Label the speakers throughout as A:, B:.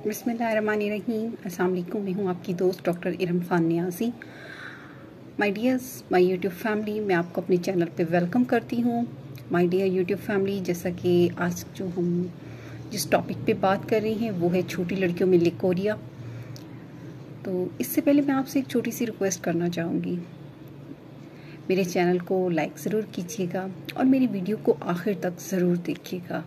A: बिस्मिल्लाहिर्रहमानिर्रहीम। अस्सलाम वालेकुम। मैं हूँ आपकी दोस्त doctor Iram Khan Niazi. My dears, my YouTube family, मैं आपको अपने चैनल पे वेलकम करती हूँ। माय डियर यूट्यूब फैमिली, जैसा कि आज जो हम जिस टॉपिक पे बात कर रहे हैं वो है छोटी लड़कियों में लिकोरिया। तो इससे पहले मैं आपसे एक छोटी सी रिक्वेस्ट करना चाहूँगी। मेरे चैनल को लाइक ज़रूर कीजिएगा और मेरी वीडियो को आखिर तक ज़रूर देखिएगा।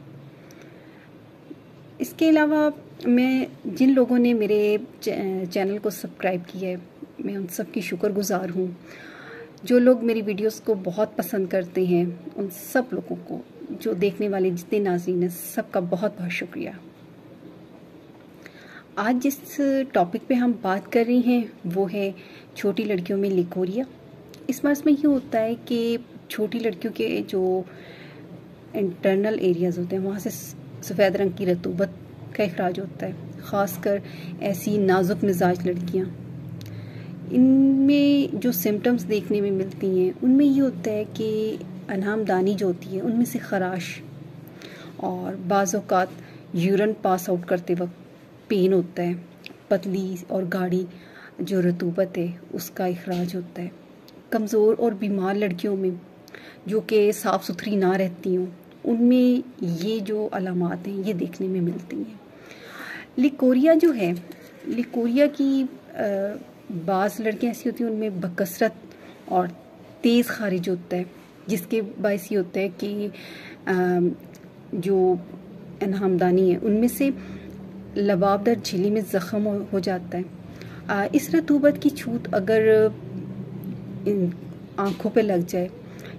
A: इसके अलावा मैं जिन लोगों ने मेरे चैनल को सब्सक्राइब किया है, मैं उन सब की शुक्रगुज़ार हूँ। जो लोग मेरी वीडियोस को बहुत पसंद करते हैं, उन सब लोगों को, जो देखने वाले जितने नाज़रीन हैं, सबका बहुत बहुत शुक्रिया। आज जिस टॉपिक पे हम बात कर रहे हैं वो है छोटी लड़कियों में लिकोरिया। इस मर्ज़ में ये होता है कि छोटी लड़कियों के जो इंटरनल एरियाज़ होते हैं वहाँ से सफ़ेद रंग की रतूबत का इखराज होता है। ख़ासकर ऐसी नाजुक मिजाज लड़कियाँ, इनमें जो सिम्टम्स देखने में मिलती हैं उनमें ये होता है कि अनहामदानी जो होती है उनमें से खराश और बाज़ औक़ात यूरिन पास आउट करते वक्त पेन होता है। पतली और गाढ़ी जो रतूबत है उसका इखराज होता है। कमज़ोर और बीमार लड़कियों में जो कि साफ़ सुथरी ना रहती हों, उनमें ये जो अलामात हैं ये देखने में मिलती हैं। लिकोरिया जो है, लिकोरिया की बाज़ लड़कियाँ ऐसी होती हैं उनमें बकसरत और तेज़ खारिज होता है, जिसके बायस ये होता है कि जो अनहामदानी है उनमें से लबाबदार झिल्ली में ज़ख़म हो जाता है। इस रतूबत की छूत अगर आँखों पे लग जाए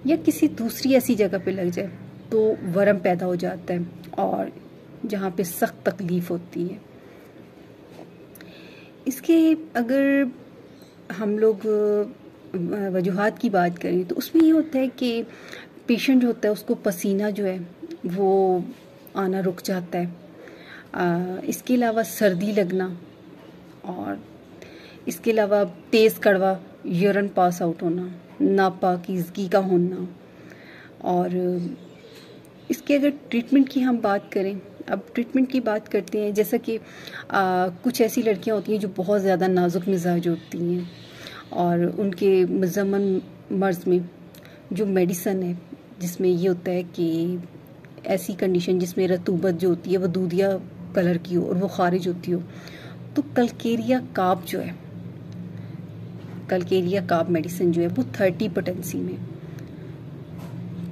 A: या किसी दूसरी ऐसी जगह पे लग जाए तो वरम पैदा हो जाता है और जहाँ पे सख्त तकलीफ़ होती है। इसके अगर हम लोग वजूहात की बात करें तो उसमें ये होता है कि पेशेंट जो होता है उसको पसीना जो है वो आना रुक जाता है। इसके अलावा सर्दी लगना और इसके अलावा तेज़ कड़वा यूरिन पास आउट होना, नापाकीज़गी का होना। और इसके अगर ट्रीटमेंट की हम बात करें, अब ट्रीटमेंट की बात करते हैं, जैसा कि कुछ ऐसी लड़कियां होती हैं जो बहुत ज़्यादा नाजुक मिजाज होती हैं और उनके मुज़म्मन मर्ज़ में जो मेडिसन है जिसमें ये होता है कि ऐसी कंडीशन जिसमें रतूबत जो होती है वो दूधिया कलर की हो और वो खारिज होती हो, तो कलकेरिया काब जो है, कलकेरिया काब मेडिसिन जो है वो 30 पोटेंसी में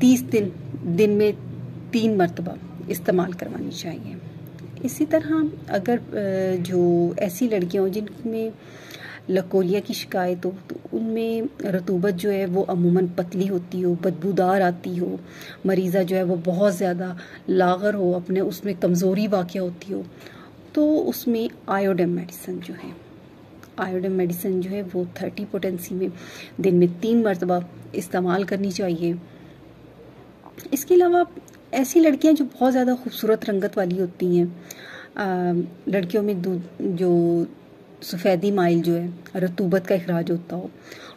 A: 30 दिन में 3 मरतबा इस्तेमाल करवानी चाहिए। इसी तरह अगर जो ऐसी लड़कियां हो जिनमें लकोरिया की शिकायत हो तो उनमें रतूबत जो है वो अमूमन पतली होती हो, बदबूदार आती हो, मरीज़ा जो है वो बहुत ज़्यादा लागर हो, अपने उसमें कमज़ोरी वाक़या होती हो, तो उसमें आयोडीन मेडिसिन जो है, आयोडीन मेडिसिन जो है वो 30 पोटेंसी में दिन में 3 मरतबा इस्तेमाल करनी चाहिए। इसके अलावा ऐसी लड़कियां जो बहुत ज़्यादा खूबसूरत रंगत वाली होती हैं, लड़कियों में जो सफ़ेदी माइल जो है, रतूबत का इखराज होता हो,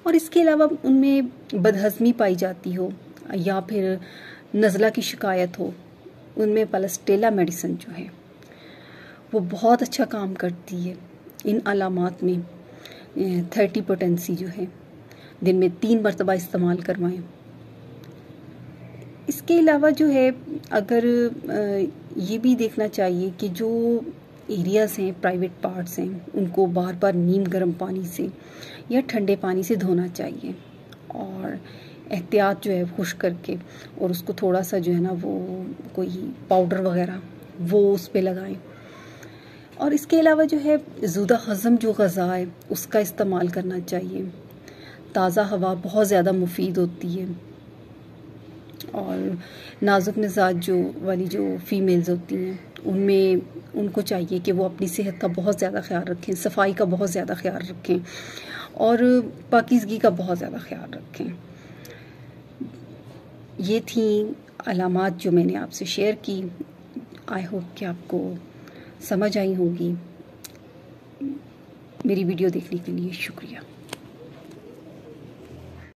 A: और इसके अलावा उनमें बदहज़मी पाई जाती हो या फिर नज़ला की शिकायत हो, उनमें पलस्टेला मेडिसिन जो है वो बहुत अच्छा काम करती है। इन अलामात में 30 पोटेंसी जो है दिन में 3 मरतबा इस्तेमाल करवाएं। इसके अलावा जो है अगर ये भी देखना चाहिए कि जो एरियाज़ हैं, प्राइवेट पार्ट्स हैं, उनको बार बार नीम गर्म पानी से या ठंडे पानी से धोना चाहिए और एहतियात जो है खुश्क करके, और उसको थोड़ा सा जो है ना वो कोई पाउडर वगैरह वो उस पर लगाएं। और इसके अलावा जो है ज़ुदा हज़म जो ग़ज़ा है उसका इस्तेमाल करना चाहिए। ताज़ा हवा बहुत ज़्यादा मुफीद होती है और नाजुक मिजाज जो वाली जो फ़ीमेल्स होती हैं उनमें उनको चाहिए कि वो अपनी सेहत का बहुत ज़्यादा ख्याल रखें, सफाई का बहुत ज़्यादा ख्याल रखें और पाकीज़गी का बहुत ज़्यादा ख्याल रखें। ये थी अलामात जो मैंने आपसे शेयर की। आई होप कि आपको समझ आई होगी। मेरी वीडियो देखने के लिए शुक्रिया।